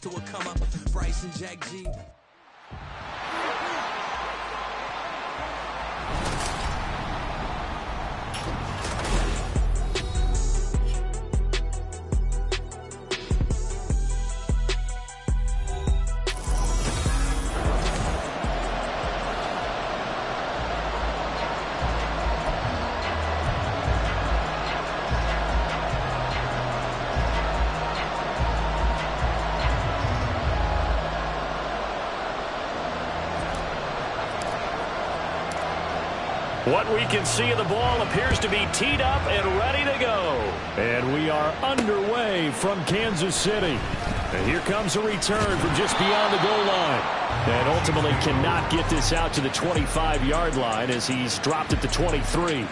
to a come up. Bryce and Jack G. What we can see of the ball appears to be teed up and ready to go. And we are underway from Kansas City. And here comes a return from just beyond the goal line. And ultimately cannot get this out to the 25-yard line as he's dropped it to 23.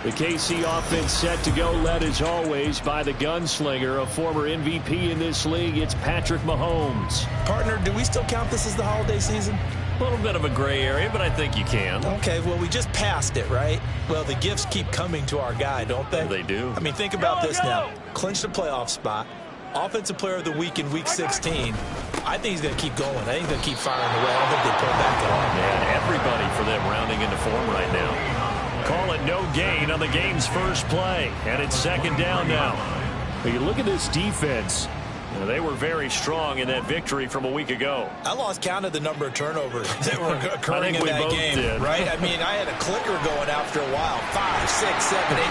The KC offense set to go, led as always by the gunslinger, a former MVP in this league. It's Patrick Mahomes. Partner, do we still count this as the holiday season? A little bit of a gray area, but I think you can. Okay, well, we just passed it, right? Well, the gifts keep coming to our guy, don't they? They do. I mean, think about this now. Clinched a playoff spot. Offensive player of the week in Week 16. I think he's going to keep going. I think he's going to keep firing away. I don't think they pull back at all. And everybody for them rounding into form right now. Call it no gain on the game's first play. And it's second down now. But you look at this defense. They were very strong in that victory from a week ago. I lost count of the number of turnovers that were occurring in that game. Right? I mean, I had a clicker going after a while. 5, 6, 7, 8.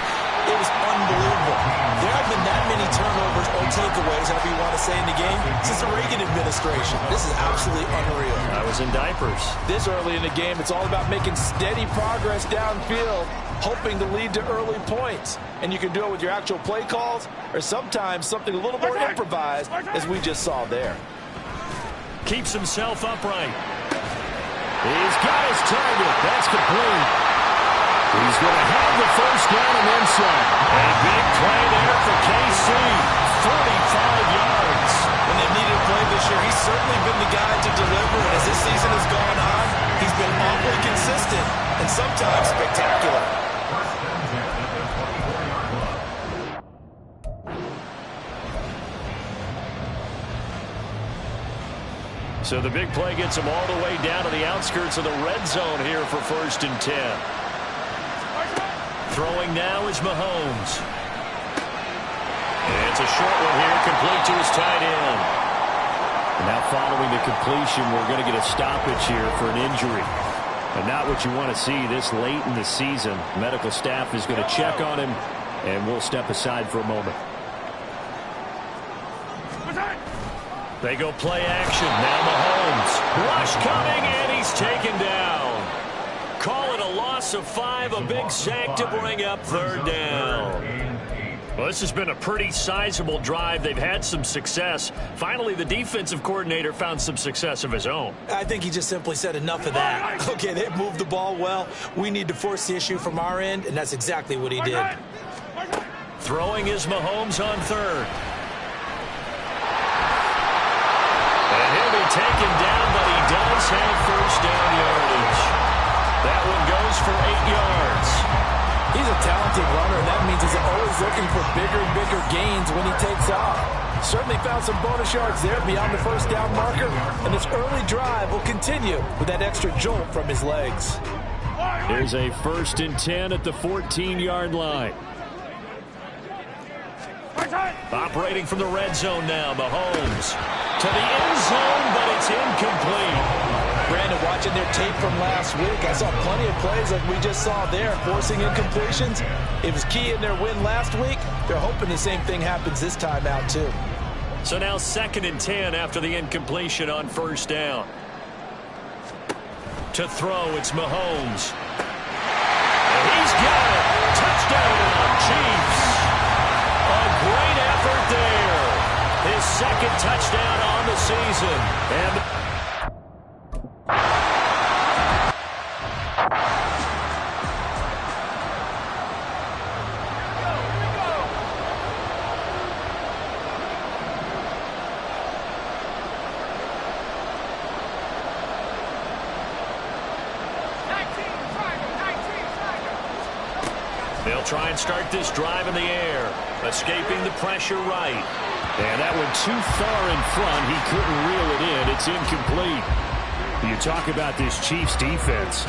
It was unbelievable. There have been that many turnovers or takeaways, however you want to say, in the game since the Reagan administration. This is absolutely unreal. I was in diapers. This early in the game, it's all about making steady progress downfield, hoping to lead to early points. And you can do it with your actual play calls or sometimes something a little more improvised, as we just saw there. Keeps himself upright. He's got his target. That's complete. He's going to have the first down and then some. A big play there for KC. 45 yards. When they've needed a play this year, he's certainly been the guy to deliver. And as this season has gone on, he's been awfully consistent and sometimes spectacular. So the big play gets him all the way down to the outskirts of the red zone here for 1st and 10. Throwing now is Mahomes. And it's a short one here, complete to his tight end. And now following the completion, we're going to get a stoppage here for an injury. And not what you want to see this late in the season. Medical staff is going to check on him, and we'll step aside for a moment. They go play action. Now Mahomes. Rush coming, and he's taken down. Call it a loss of 5, a big sack to bring up 3rd down. Well, this has been a pretty sizable drive. They've had some success. Finally, the defensive coordinator found some success of his own. I think he just simply said enough of that. Okay, they've moved the ball well. We need to force the issue from our end, and that's exactly what he did. Throwing is Mahomes on 3rd. And he'll be taken down, but he does have first down yardage. That one goes for 8 yards. He's a talented runner, and that means he's always looking for bigger and bigger gains when he takes off. Certainly found some bonus yards there beyond the first down marker, and this early drive will continue with that extra jolt from his legs. There's a 1st and 10 at the 14-yard line. Operating from the red zone now, Mahomes. To the end zone, but it's incomplete. Brandon, watching their tape from last week, I saw plenty of plays like we just saw there, forcing incompletions. It was key in their win last week. They're hoping the same thing happens this time out, too. So now 2nd and 10 after the incompletion on 1st down. To throw, it's Mahomes. And he's got it. Touchdown, Chiefs. A great effort there. His 2nd touchdown on the season. And They'll try and start this drive in the air, escaping the pressure right. And that went too far in front. He couldn't reel it in. It's incomplete. You talk about this Chiefs defense.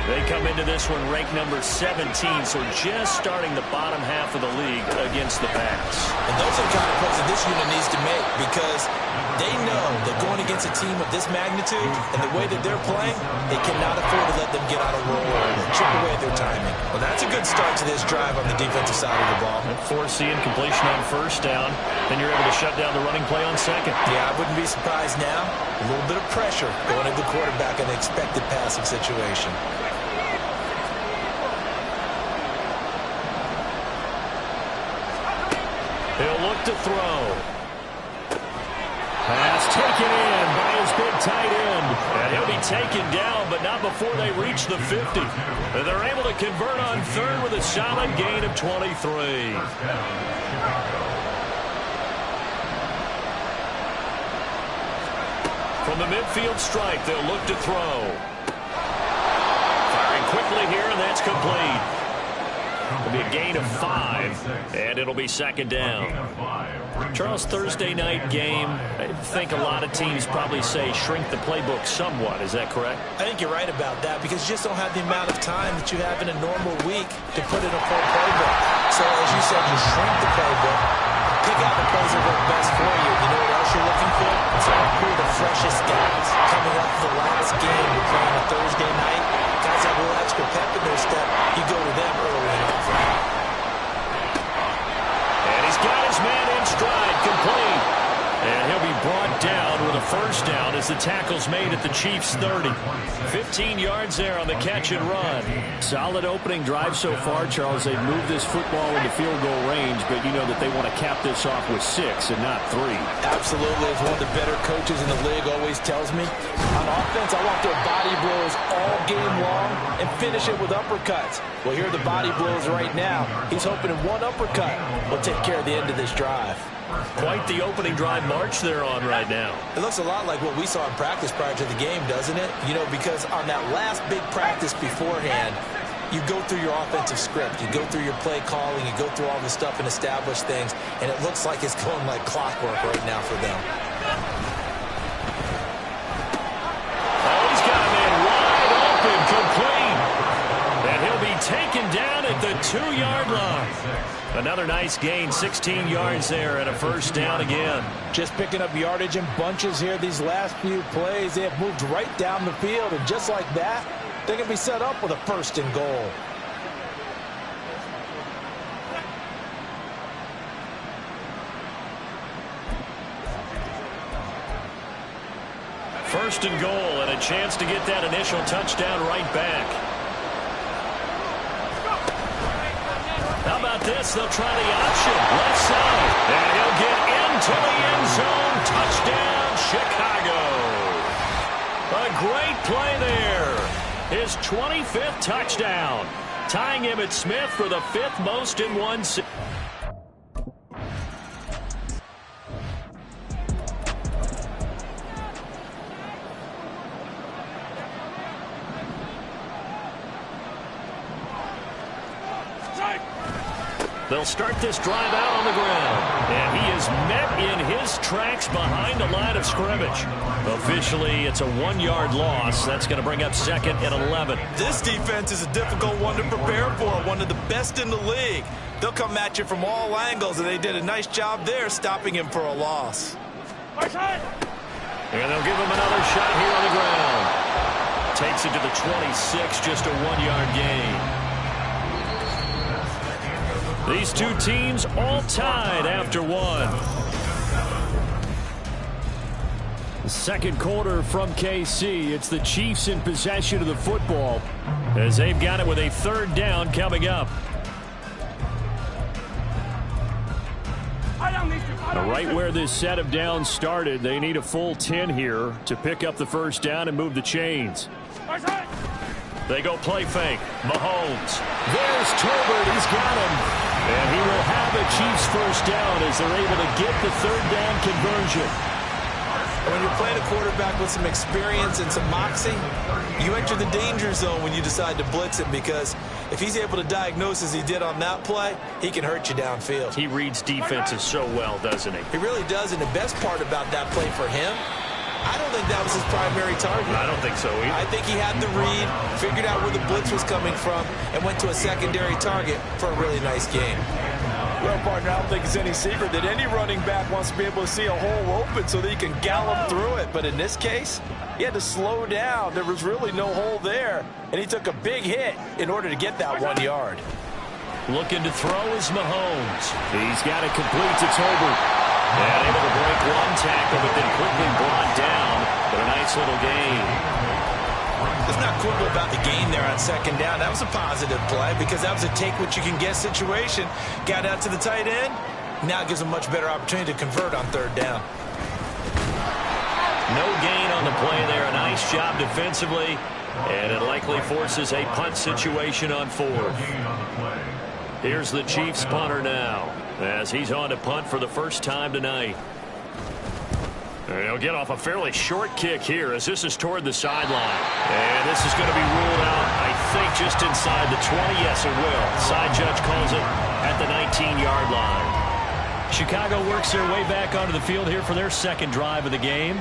They come into this one ranked number 17, so just starting the bottom half of the league against the pass. And those are the kind of plays that this unit needs to make, because they know that going against a team of this magnitude and the way that they're playing, they cannot afford to let them get out of roll or chip away at their timing. Well, that's a good start to this drive on the defensive side of the ball. Forcing completion on first down, then you're able to shut down the running play on second. Yeah, I wouldn't be surprised now. A little bit of pressure going at the quarterback in an expected passing situation. He'll look to throw. Pass taken in by his big tight end. And he'll be taken down, but not before they reach the 50. And they're able to convert on third with a solid gain of 23. From the midfield stripe, they'll look to throw. Firing quickly here, and that's complete. It'll be a gain of 5, and it'll be second down. Charles, Thursday night game, I think a lot of teams probably say shrink the playbook somewhat. Is that correct? I think you're right about that, because you just don't have the amount of time that you have in a normal week to put in a full playbook. So, as you said, you shrink the playbook, pick out the plays that work best for you. You know what else you're looking for? So who are the freshest guys coming off the last game? You're playing a Thursday night. Guys have a little extra pep in their step. You go to them early and often. And he's got his man in stride, complete. And he'll be brought down with a first down as the tackle's made at the Chiefs' 30. 15 yards there on the catch and run. Solid opening drive so far, Charles. They've moved this football into field goal range, but you know that they want to cap this off with 6 and not 3. Absolutely. As one of the better coaches in the league always tells me, on offense, I want their body blows all game long and finish it with uppercuts. Well, here are the body blows right now. He's hoping in one uppercut will take care of the end of this drive. Quite the opening drive march they're on right now. It looks a lot like what we saw in practice prior to the game, doesn't it? You know, because on that last big practice beforehand, you go through your offensive script, you go through your play calling, you go through all this stuff and establish things, and it looks like it's going like clockwork right now for them. Oh, he's got a man wide open, complete. And he'll be taken down at the 2-yard line. Another nice gain, 16 yards there, and a first down again. Just picking up yardage in bunches here these last few plays. They have moved right down the field, and just like that, they can be set up with a first and goal. First and goal, and a chance to get that initial touchdown right back. How about this? They'll try the option. Left side. And he'll get into the end zone. Touchdown, Chicago. A great play there. His 25th touchdown. Tying Emmitt Smith for the 5th most in one season. They'll start this drive out on the ground. And he is met in his tracks behind the line of scrimmage. Officially, it's a 1-yard loss. That's going to bring up second and 11. This defense is a difficult one to prepare for, one of the best in the league. They'll come at you from all angles, and they did a nice job there stopping him for a loss. And they'll give him another shot here on the ground. Takes it to the 26, just a 1-yard gain. These two teams all tied after one. The second quarter from KC. It's the Chiefs in possession of the football as they've got it with a 3rd down coming up. Right where this set of downs started, they need a full 10 here to pick up the first down and move the chains. They go play fake. Mahomes. There's Tolbert. He's got him. And he will have a Chiefs first down as they're able to get the 3rd down conversion. When when you're playing a quarterback with some experience and some moxie, you enter the danger zone when you decide to blitz him, because if he's able to diagnose as he did on that play, he can hurt you downfield. He reads defenses so well, doesn't he? He really does, and the best part about that play for him, I don't think that was his primary target. I don't think so either. I think he had the read, figured out where the blitz was coming from, and went to a secondary target for a really nice game. Well, partner, I don't think it's any secret that any running back wants to be able to see a hole open so that he can gallop through it. But in this case, he had to slow down. There was really no hole there, and he took a big hit in order to get that 1 yard. Looking to throw is Mahomes. He's got it complete to Tolbert. And able to break one tackle, but then quickly brought down. But a nice little gain. Let's not quibble about the gain there on second down. That was a positive play because that was a take-what-you-can-get situation. Got out to the tight end. Now it gives him a much better opportunity to convert on third down. No gain on the play there. A nice job defensively. And it likely forces a punt situation on fourth. Here's the Chiefs punter now, as he's on to punt for the first time tonight. And he'll get off a fairly short kick here as this is toward the sideline. And this is going to be ruled out, I think, just inside the 20. Yes, it will. Side judge calls it at the 19-yard line. Chicago works their way back onto the field here for their second drive of the game.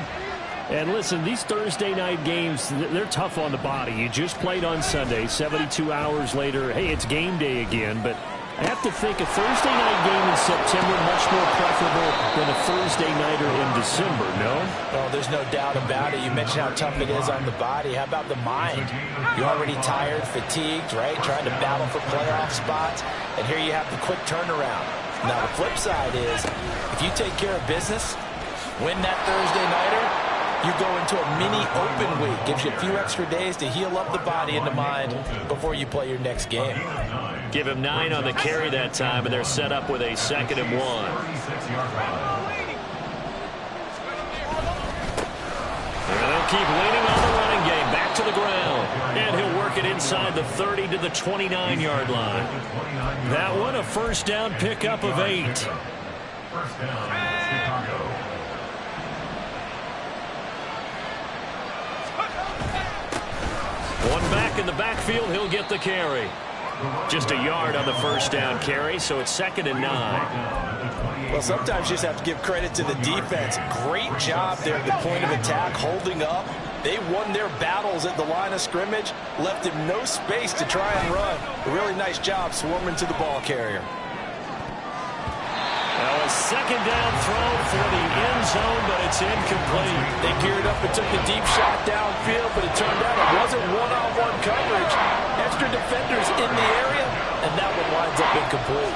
And listen, these Thursday night games, they're tough on the body. You just played on Sunday, 72 hours later. Hey, it's game day again, but I have to think a Thursday night game in September much more preferable than a Thursday nighter in December, no? Oh, there's no doubt about it. You mentioned how tough it is on the body. How about the mind? You're already tired, fatigued, right? Trying to battle for playoff spots, and here you have the quick turnaround. Now, the flip side is, if you take care of business, win that Thursday nighter, you go into a mini open week. Gives you a few extra days to heal up the body and the mind before you play your next game. Give him 9 on the carry that time, and they're set up with a 2nd and 1. And they'll keep leaning on the running game. Back to the ground. And he'll work it inside the 30 to the 29-yard line. That one, a first down pickup of 8. First down, Chicago. One back in the backfield, he'll get the carry. Just a yard on the first down carry, so it's 2nd and 9. Well, sometimes you just have to give credit to the defense. Great job there at the point of attack, holding up. They won their battles at the line of scrimmage, left him no space to try and run. A really nice job swarming to the ball carrier. Now a second down throw for the end zone, but it's incomplete. They geared up and took the deep shot downfield, but it turned out it wasn't one-on-one coverage. Extra defenders in the area, and that one winds up incomplete.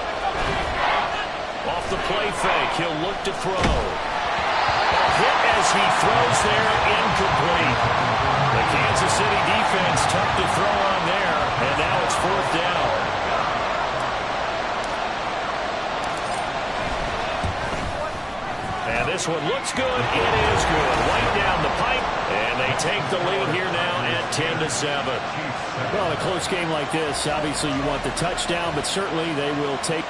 Off the play fake, he'll look to throw. Hit as he throws there, incomplete. The Kansas City defense tough to throw on there, and now it's 4th down. And this one looks good. It is good. Right down the pipe, and they take the lead here now at 10-7. Well, in a close game like this, obviously you want the touchdown, but certainly they will take.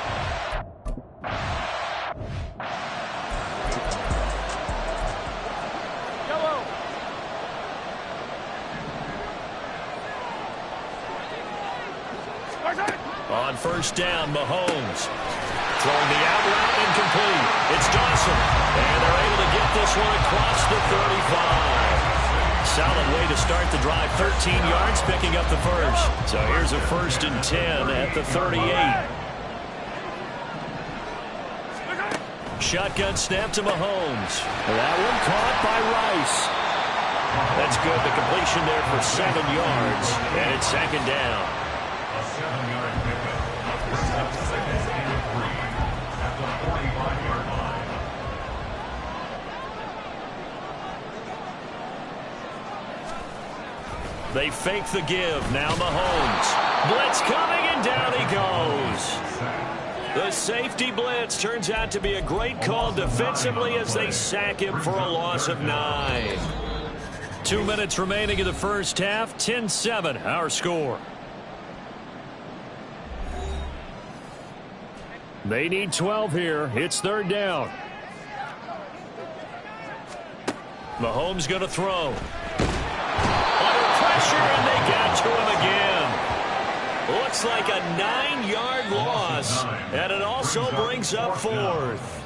On first down, Mahomes. Throwing the out route, incomplete. It's Dawson. And they're able to get this one across the 35. Solid way to start the drive. 13 yards, picking up the first. So here's a 1st and 10 at the 38. Shotgun snap to Mahomes. That one caught by Rice. That's good. The completion there for 7 yards. And it's 2nd down. A 7-yard pickup. First up, 2nd and 3 at the 45-yard line. They fake the give. Now Mahomes. Blitz coming, and down he goes. The safety blitz turns out to be a great call defensively as they sack him for a loss of 9. 2 minutes remaining in the first half. 10-7, our score. They need 12 here. It's 3rd down. Mahomes going to throw. Under pressure, and they got to him again. Looks like a 9-yard loss, and it also brings up 4th.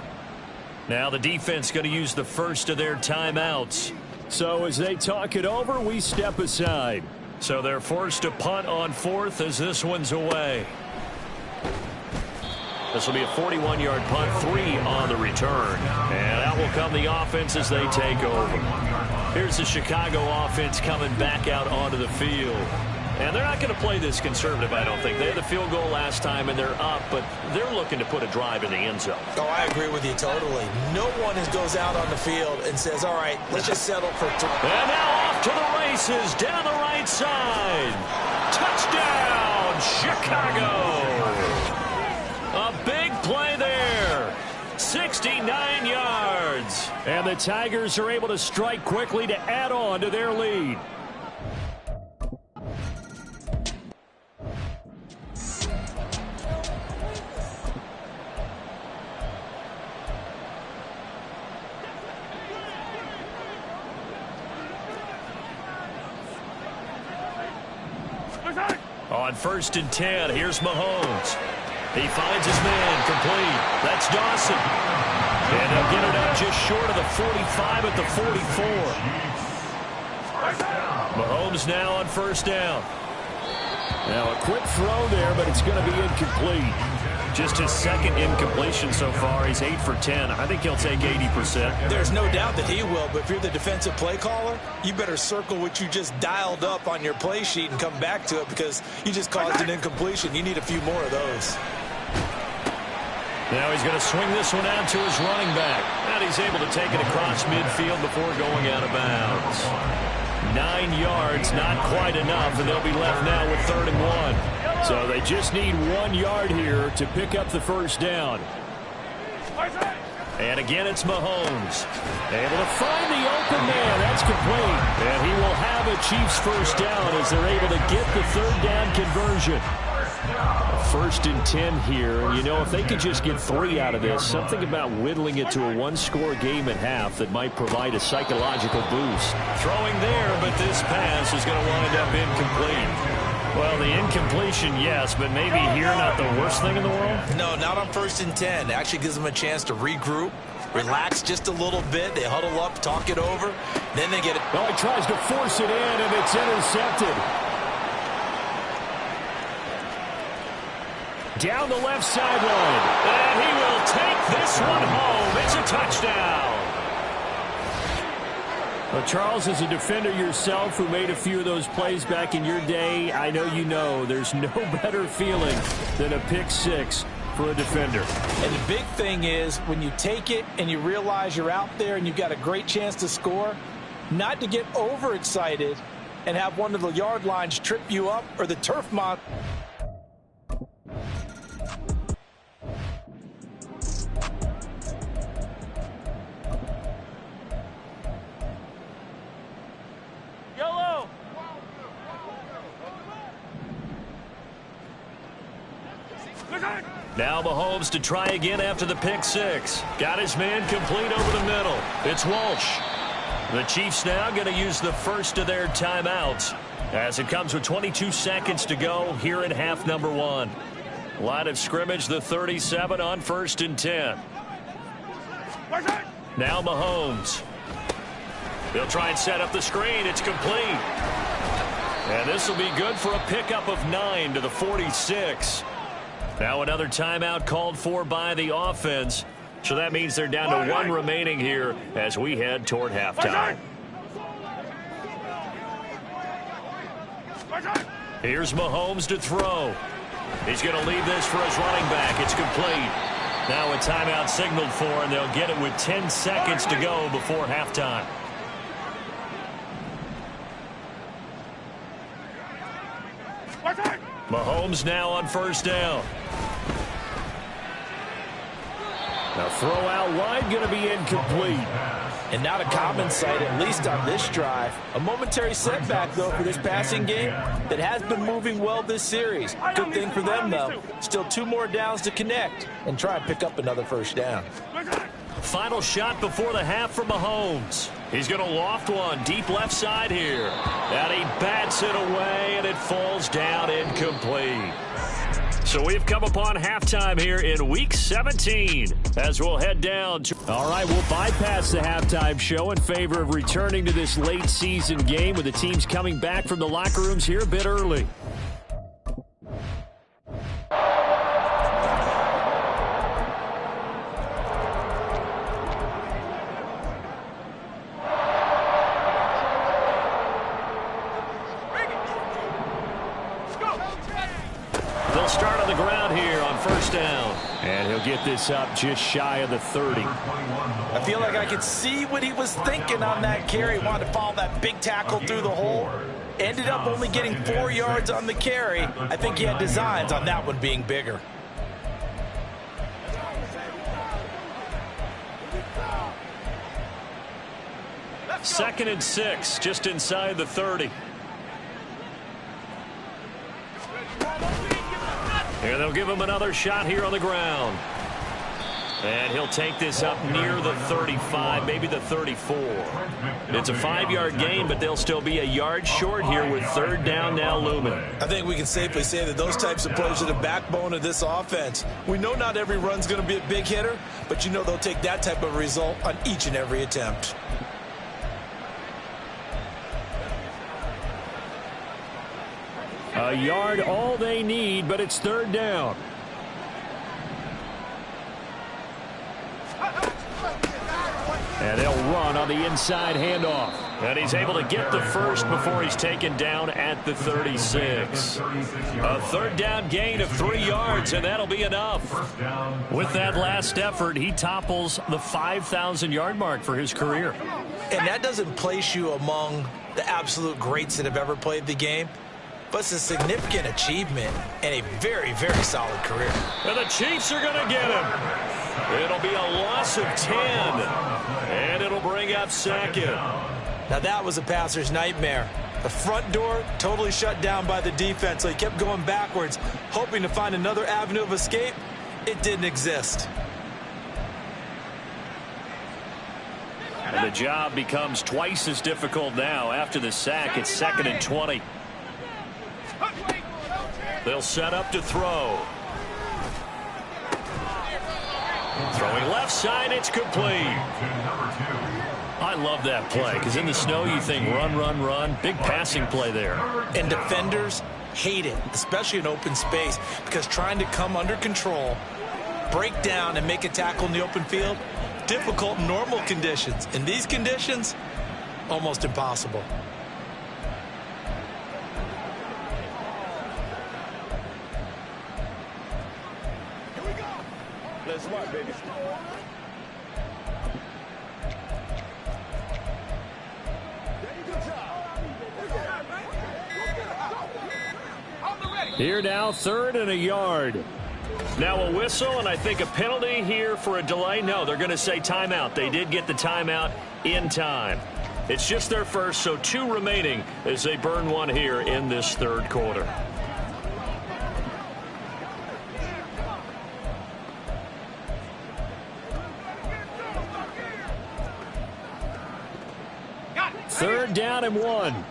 Now the defense going to use the first of their timeouts. So as they talk it over, we step aside. So they're forced to punt on 4th as this one's away. This will be a 41-yard punt, 3 on the return. And out will come the offense as they take over. Here's the Chicago offense coming back out onto the field. And they're not going to play this conservative, I don't think. They had the field goal last time, and they're up, but they're looking to put a drive in the end zone. Oh, I agree with you totally. No one goes out on the field and says, all right, let's just settle for 2. And now off to the races down the right side. Touchdown, Chicago. A big play there. 69 yards. And the Tigers are able to strike quickly to add on to their lead. On 1st and 10, here's Mahomes. He finds his man complete. That's Dawson. And they'll get it up just short of the 45 at the 44. Mahomes now on 1st down. Now a quick throw there, but it's going to be incomplete. Just his 2nd incompletion so far. He's 8 for 10. I think he'll take 80%. There's no doubt that he will, but if you're the defensive play caller, you better circle what you just dialed up on your play sheet and come back to it because you just caused an incompletion. You need a few more of those. Now he's going to swing this one out to his running back. And he's able to take it across midfield before going out of bounds. 9 yards, not quite enough, and they'll be left now with 3rd and 1. So they just need 1 yard here to pick up the 1st down. And again, it's Mahomes. Able to find the open man. That's complete. And he will have a Chiefs 1st down as they're able to get the 3rd down conversion. 1st and 10 here. And, you know, if they could just get 3 out of this, something about whittling it to a 1-score game at half that might provide a psychological boost. Throwing there, but this pass is going to wind up incomplete. Well, the incompletion, yes, but maybe here not the worst thing in the world? No, not on 1st and 10. It actually gives them a chance to regroup, relax just a little bit. They huddle up, talk it over. Then they get it. Oh, he tries to force it in, and it's intercepted. Down the left sideline. And he will take this one home. It's a touchdown. Well, Charles, as a defender yourself who made a few of those plays back in your day, I know you know there's no better feeling than a pick 6 for a defender. And the big thing is when you take it and you realize you're out there and you've got a great chance to score, not to get overexcited and have one of the yard lines trip you up or the turf monster. Now Mahomes to try again after the pick 6. Got his man complete over the middle. It's Walsh. The Chiefs now going to use the first of their timeouts as it comes with 22 seconds to go here in half number 1. Line of scrimmage, the 37 on 1st and 10. Now Mahomes. They'll try and set up the screen. It's complete. And this will be good for a pickup of 9 to the 46. Now another timeout called for by the offense. So that means they're down to 1 remaining here as we head toward halftime. Here's Mahomes to throw. He's going to leave this for his running back. It's complete. Now a timeout signaled for, and they'll get it with 10 seconds to go before halftime. Mahomes now on 1st down. Now throw out wide, going to be incomplete. And not a common sight, at least on this drive. A momentary setback, though, for this passing game that has been moving well this series. Good thing for them, though. Still 2 more downs to connect and try and pick up another 1st down. Final shot before the half for Mahomes. He's going to loft one deep left side here. And he bats it away, and it falls down incomplete. So we've come upon halftime here in Week 17 as we'll head down to... All right, we'll bypass the halftime show in favor of returning to this late season game with the teams coming back from the locker rooms here a bit early. They'll start on the ground here on first down. And he'll get this up just shy of the 30. I feel like I could see what he was thinking on that carry. Wanted to follow that big tackle through the hole. Ended up only getting 4 yards on the carry. I think he had designs on that one being bigger. Second and 6, just inside the 30. And they'll give him another shot here on the ground. And he'll take this up near the 35, maybe the 34. It's a 5-yard gain, but they'll still be a yard short here with third down now looming. I think we can safely say that those types of plays are the backbone of this offense. We know not every run's going to be a big hitter, but you know they'll take that type of result on each and every attempt. A yard all they need, but it's third down. And they'll run on the inside handoff. And he's able to get the first before he's taken down at the 36. A third down gain of 3 yards, and that'll be enough. With that last effort, he topples the 5,000-yard mark for his career. And that doesn't place you among the absolute greats that have ever played the game, but it's a significant achievement and a very, very solid career. And the Chiefs are going to get him. It'll be a loss of 10, and it'll bring up second. Now that was a passer's nightmare. The front door totally shut down by the defense, so he kept going backwards, hoping to find another avenue of escape. It didn't exist. And the job becomes twice as difficult now after the sack. It's 2nd and 20. They'll set up to throw. Throwing left side, it's complete. I love that play because in the snow you think run, run, run. Big passing play there. And defenders hate it, especially in open space, because trying to come under control, break down, and make a tackle in the open field, difficult in normal conditions. In these conditions, almost impossible. Let's work, baby. Here now, 3rd and a yard. Now a whistle, and I think a penalty here for a delay. No, they're going to say timeout. They did get the timeout in time. It's just their first, so 2 remaining as they burn one here in this third quarter. Third down and 1.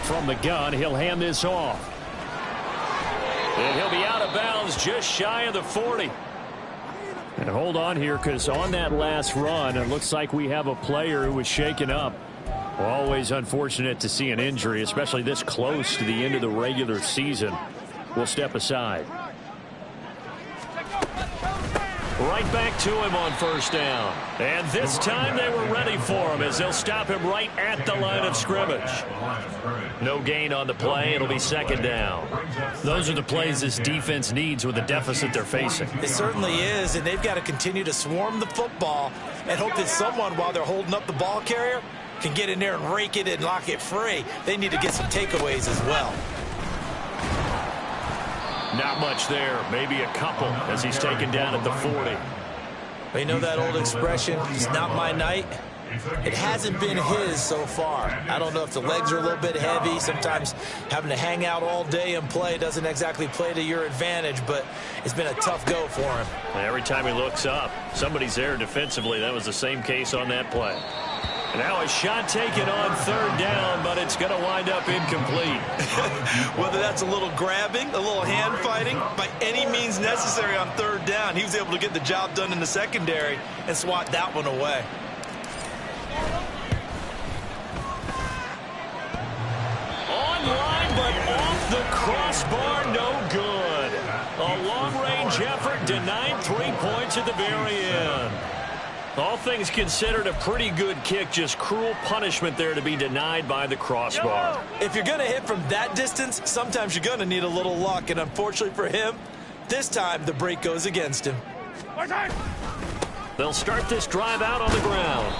From the gun, he'll hand this off. And he'll be out of bounds just shy of the 40. And hold on here, because on that last run, it looks like we have a player who was shaken up. Always unfortunate to see an injury, especially this close to the end of the regular season. We'll step aside. Right back to him on first down. And this time they were ready for him as they'll stop him right at the line of scrimmage. No gain on the play. It'll be second down. Those are the plays this defense needs with the deficit they're facing. It certainly is, and they've got to continue to swarm the football and hope that someone, while they're holding up the ball carrier, can get in there and rake it and lock it free. They need to get some takeaways as well. Not much there, maybe a couple as he's taken down at the 40. You know that old expression, it's not my night. It hasn't been his so far. I don't know if the legs are a little bit heavy. Sometimes having to hang out all day and play doesn't exactly play to your advantage, but it's been a tough go for him. Every time he looks up, somebody's there defensively. That was the same case on that play. And now a shot taken on third down, but it's going to wind up incomplete. Whether that's a little grabbing, a little hand fighting, by any means necessary on third down, he was able to get the job done in the secondary and swat that one away. Online, but off the crossbar, no good. A long-range effort denied 3 points at the very end. All things considered, a pretty good kick, just cruel punishment there to be denied by the crossbar. If you're going to hit from that distance, sometimes you're going to need a little luck, and unfortunately for him, this time the break goes against him. They'll start this drive out on the ground.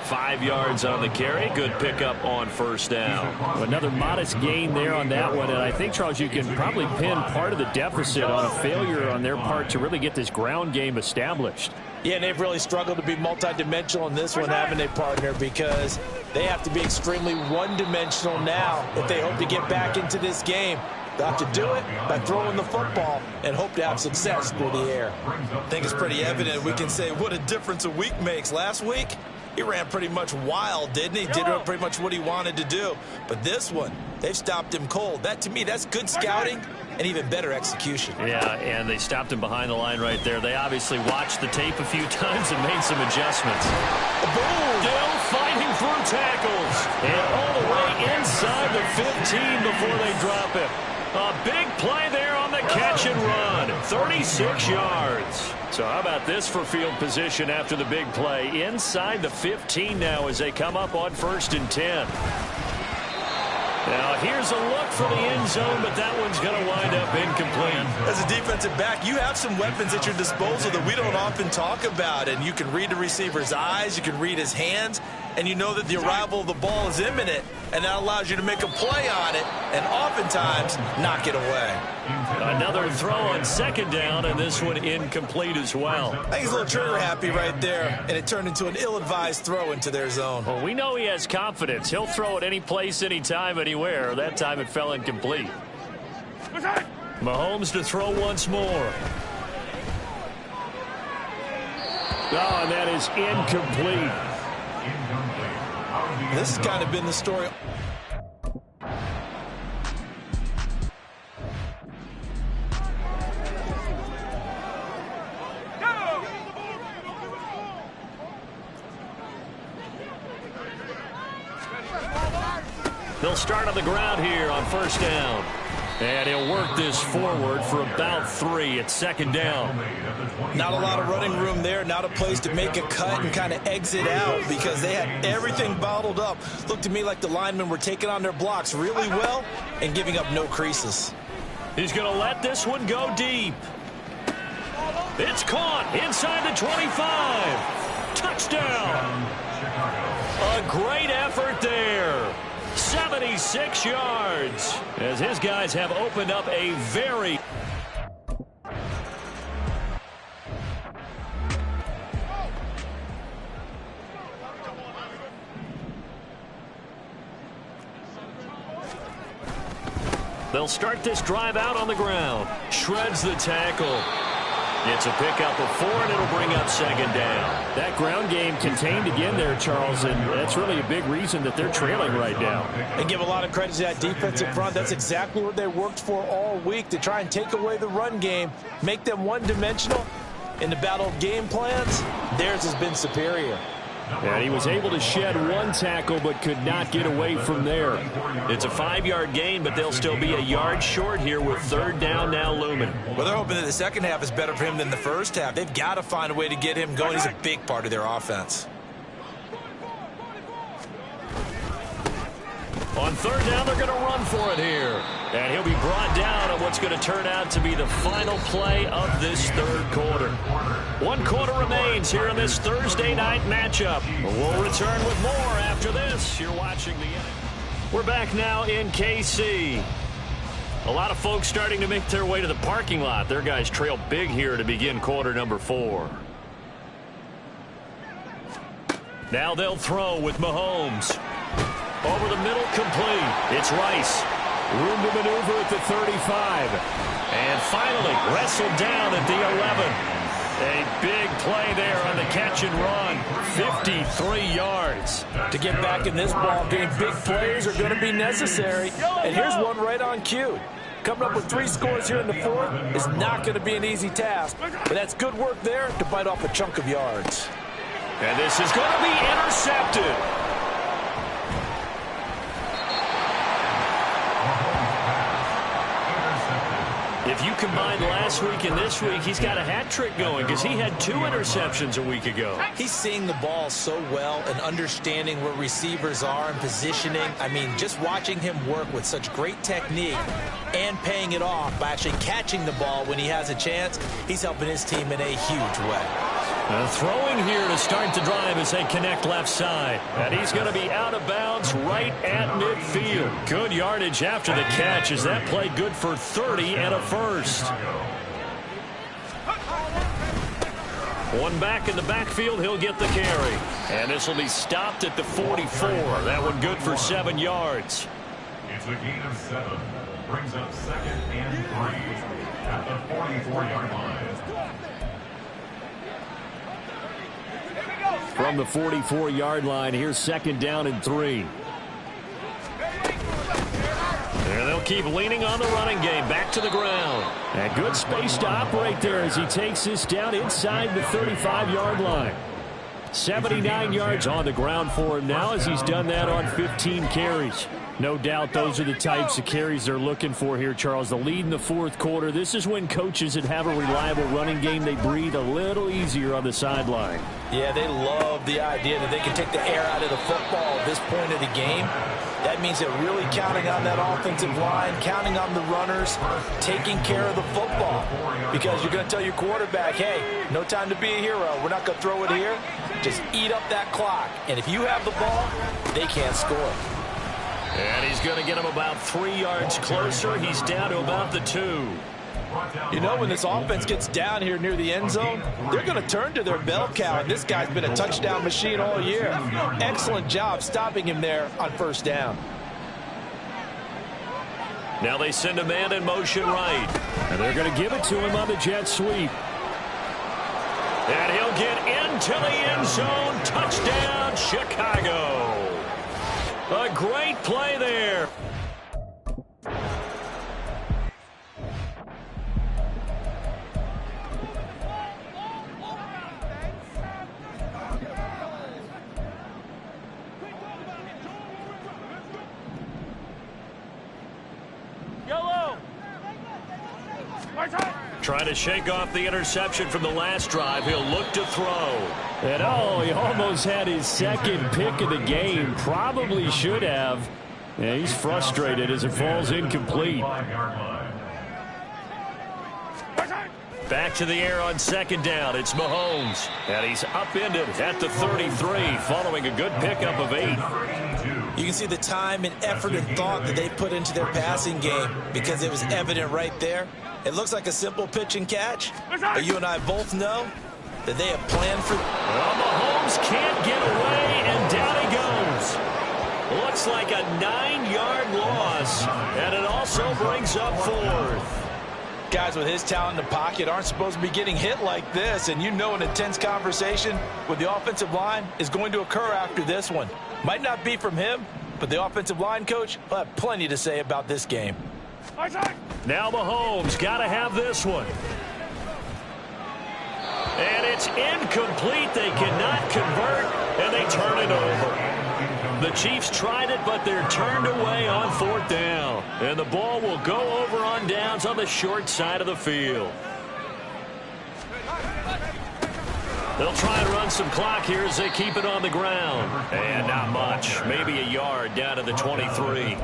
5 yards on the carry. Good pickup on first down. Another modest gain there on that one, and I think, Charles, you can probably pin part of the deficit on a failure on their part to really get this ground game established. Yeah, and they've really struggled to be multidimensional in this one, haven't they, partner? Because they have to be extremely one-dimensional now if they hope to get back into this game. They'll have to do it by throwing the football and hope to have success through the air. I think it's pretty evident. We can say what a difference a week makes. Last week, he ran pretty much wild, didn't he? Did pretty much what he wanted to do. But this one, they've stopped him cold. That, to me, that's good scouting and even better execution. Yeah, and they stopped him behind the line right there. They obviously watched the tape a few times and made some adjustments. Boom! Still fighting through tackles. And all the way inside the 15 before they drop him. A big play there on the catch and run. 36 yards. So how about this for field position after the big play? Inside the 15 now as they come up on 1st and 10. Now here's a look for the end zone, but that one's going to wind up incomplete. As a defensive back, you have some weapons at your disposal that we don't often talk about. And you can read the receiver's eyes, you can read his hands, and you know that the arrival of the ball is imminent, and that allows you to make a play on it and oftentimes knock it away. Another throw on 2nd down, and this one incomplete as well. I think he's a little trigger happy right there, and it turned into an ill-advised throw into their zone. Well, we know he has confidence. He'll throw it any place, anytime, anywhere. That time it fell incomplete. Mahomes to throw once more. Oh, and that is incomplete. This has kind of been the story. They'll start on the ground here on 1st down. And he'll work this forward for about 3 at 2nd down. Not a lot of running room there, not a place to make a cut and kind of exit out because they had everything bottled up. Looked to me like the linemen were taking on their blocks really well and giving up no creases. He's going to let this one go deep. It's caught inside the 25. Touchdown. A great effort there. 76 yards as his guys have opened up a very... They'll start this drive out on the ground. Shreds the tackle. It's a pickup of 4, and it'll bring up 2nd down. That ground game contained again there, Charles, and that's really a big reason that they're trailing right now. And give a lot of credit to that defensive front. That's exactly what they worked for all week, to try and take away the run game, make them one-dimensional. In the battle of game plans, theirs has been superior. And he was able to shed 1 tackle but could not get away from there. It's a 5-yard gain, but they'll still be a yard short here with 3rd down now looming. Well, they're hoping that the second half is better for him than the first half. They've got to find a way to get him going. He's a big part of their offense. On 3rd down, they're going to run for it here. And he'll be brought down on what's going to turn out to be the final play of this 3rd quarter. 1 quarter remains here in this Thursday night matchup. We'll return with more after this. You're watching the end. We're back now in KC. A lot of folks starting to make their way to the parking lot. Their guys trail big here to begin quarter number 4. Now they'll throw with Mahomes. Over the middle, complete. It's Rice. Room to maneuver at the 35. And finally wrestled down at the 11. A big play there on the catch and run. 53 yards. To get back in this ball game, big plays are going to be necessary. And here's one right on cue. Coming up with 3 scores here in the 4th is not going to be an easy task. But that's good work there to bite off a chunk of yards. And this is going to be intercepted. If you combine last week and this week, he's got a hat trick going because he had 2 interceptions a week ago. He's seeing the ball so well and understanding where receivers are and positioning. I mean, just watching him work with such great technique and paying it off by actually catching the ball when he has a chance, he's helping his team in a huge way. Throwing here to start the drive as they connect left side. And he's going to be out of bounds right at midfield. Good yardage after the catch as that play good for 30 and a first. One back in the backfield, he'll get the carry. And this will be stopped at the 44. That one good for 7 yards. It's a gain of 7. Brings up 2nd and 3 at the 44-yard line. From the 44-yard line, here's 2nd down and 3. And they'll keep leaning on the running game. Back to the ground. And good space to operate there as he takes this down inside the 35-yard line. 79 yards on the ground for him now as he's done that on 15 carries. No doubt those are the types of carries they're looking for here, Charles. The lead in the 4th quarter. This is when coaches that have a reliable running game, they breathe a little easier on the sideline. Yeah, they love the idea that they can take the air out of the football at this point of the game. That means they're really counting on that offensive line, counting on the runners, taking care of the football. Because you're going to tell your quarterback, hey, no time to be a hero. We're not going to throw it here. Just eat up that clock. And if you have the ball, they can't score. And he's going to get him about 3 yards closer. He's down to about the 2. You know, when this offense gets down here near the end zone, they're going to turn to their bell cow, and this guy's been a touchdown machine all year. Excellent job stopping him there on 1st down. Now they send a man in motion right. And they're going to give it to him on the jet sweep. And he'll get into the end zone. Touchdown, Chicago. A great play there. Trying to shake off the interception from the last drive. He'll look to throw. And oh, he almost had his 2nd pick of the game. Probably should have. Yeah, he's frustrated as it falls incomplete. Back to the air on 2nd down. It's Mahomes. And he's upended at the 33 following a good pickup of 8. You can see the time and effort and thought that they put into their passing game because it was evident right there. It looks like a simple pitch and catch, but you and I both know that they have planned for... Well, Mahomes can't get away, and down he goes. Looks like a 9-yard loss, and it also brings up 4th. Guys with his talent in the pocket aren't supposed to be getting hit like this, and you know an intense conversation with the offensive line is going to occur after this one. Might not be from him, but the offensive line coach will have plenty to say about this game. Now Mahomes got to have this one. And it's incomplete. They cannot convert, and they turn it over. The Chiefs tried it, but they're turned away on 4th down. And the ball will go over on downs on the short side of the field. They'll try and run some clock here as they keep it on the ground. And not much. Maybe a yard down to the 23.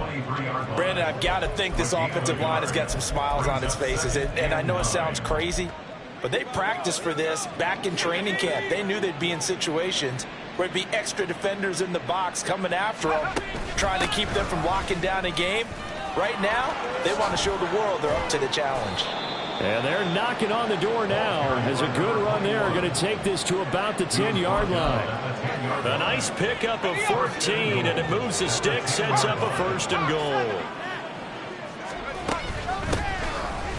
Brandon, I've got to think this offensive line has got some smiles on its faces. And I know it sounds crazy, but they practiced for this back in training camp. They knew they'd be in situations where it'd be extra defenders in the box coming after them, trying to keep them from locking down a game. Right now, they want to show the world they're up to the challenge. And they're knocking on the door now as a good run there. Going to take this to about the 10-yard line. A nice pickup of 14, and it moves the stick, sets up a 1st and goal.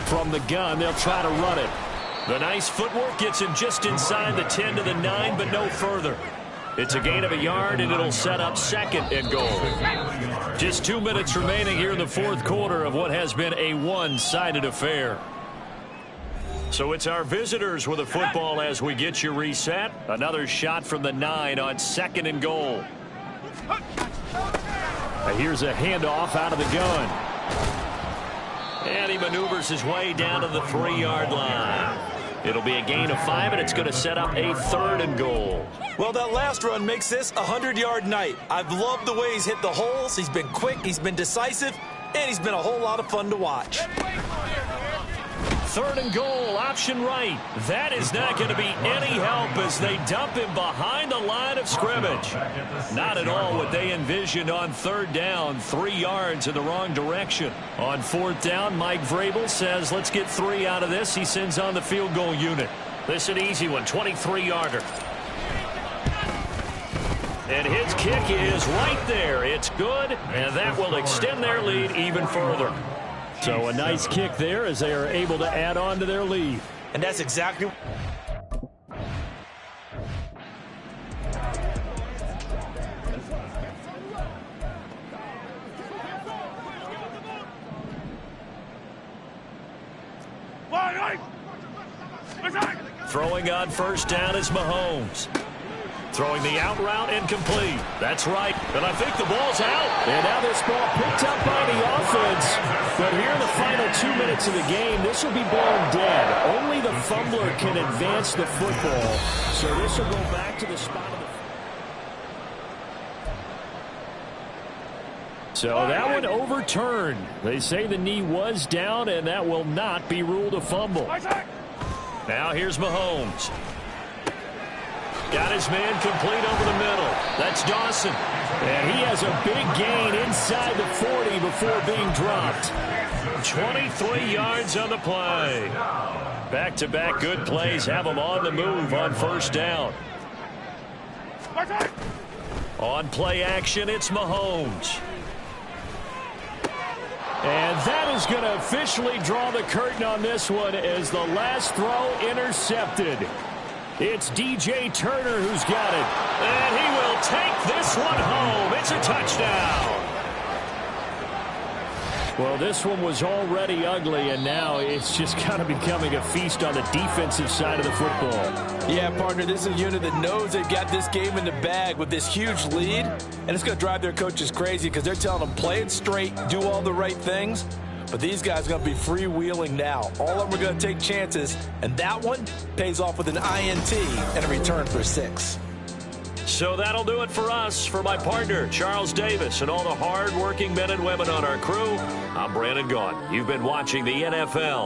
From the gun, they'll try to run it. The nice footwork gets him just inside the 10 to the 9, but no further. It's a gain of a yard, and it'll set up 2nd and goal. Just 2 minutes remaining here in the 4th quarter of what has been a one-sided affair. So it's our visitors with the football as we get you reset. Another shot from the 9 on 2nd and goal. Here's a handoff out of the gun. And he maneuvers his way down to the 3-yard line. It'll be a gain of 5, and it's going to set up a 3rd and goal. Well, that last run makes this a 100-yard night. I've loved the way he's hit the holes. He's been quick, he's been decisive, and he's been a whole lot of fun to watch. 3rd and goal, option right. That is not going to be any help as they dump him behind the line of scrimmage. Not at all what they envisioned on 3rd down, 3 yards in the wrong direction. On 4th down, Mike Vrabel says, let's get 3 out of this. He sends on the field goal unit. This is an easy one, 23-yarder. And his kick is right there. It's good, and that will extend their lead even further. So a nice kick there as they are able to add on to their lead. And that's exactly... Throwing on 1st down is Mahomes. Throwing the out route incomplete. That's right. And I think the ball's out. And now this ball picked up by the offense. But here in the final 2 minutes of the game, this will be blown dead. Only the fumbler can advance the football. So this will go back to the spot of the... So that one overturned. They say the knee was down, and that will not be ruled a fumble. Now here's Mahomes. Got his man complete over the middle. That's Dawson. And he has a big gain inside the 40 before being dropped. 23 yards on the play. Back-to-back good plays have him on the move on 1st down. On play action, it's Mahomes. And that is going to officially draw the curtain on this one as the last throw intercepted. It's DJ Turner who's got it. And he will take this one home. It's a touchdown. Well, this one was already ugly, and now it's just kind of becoming a feast on the defensive side of the football. Yeah, partner, this is a unit that knows they've got this game in the bag with this huge lead, and it's going to drive their coaches crazy because they're telling them play it straight, do all the right things. But these guys are going to be freewheeling now. All of them are going to take chances, and that one pays off with an INT and a return for 6. So that'll do it for us. For my partner, Charles Davis, and all the hard-working men and women on our crew, I'm Brandon Gaudin. You've been watching the NFL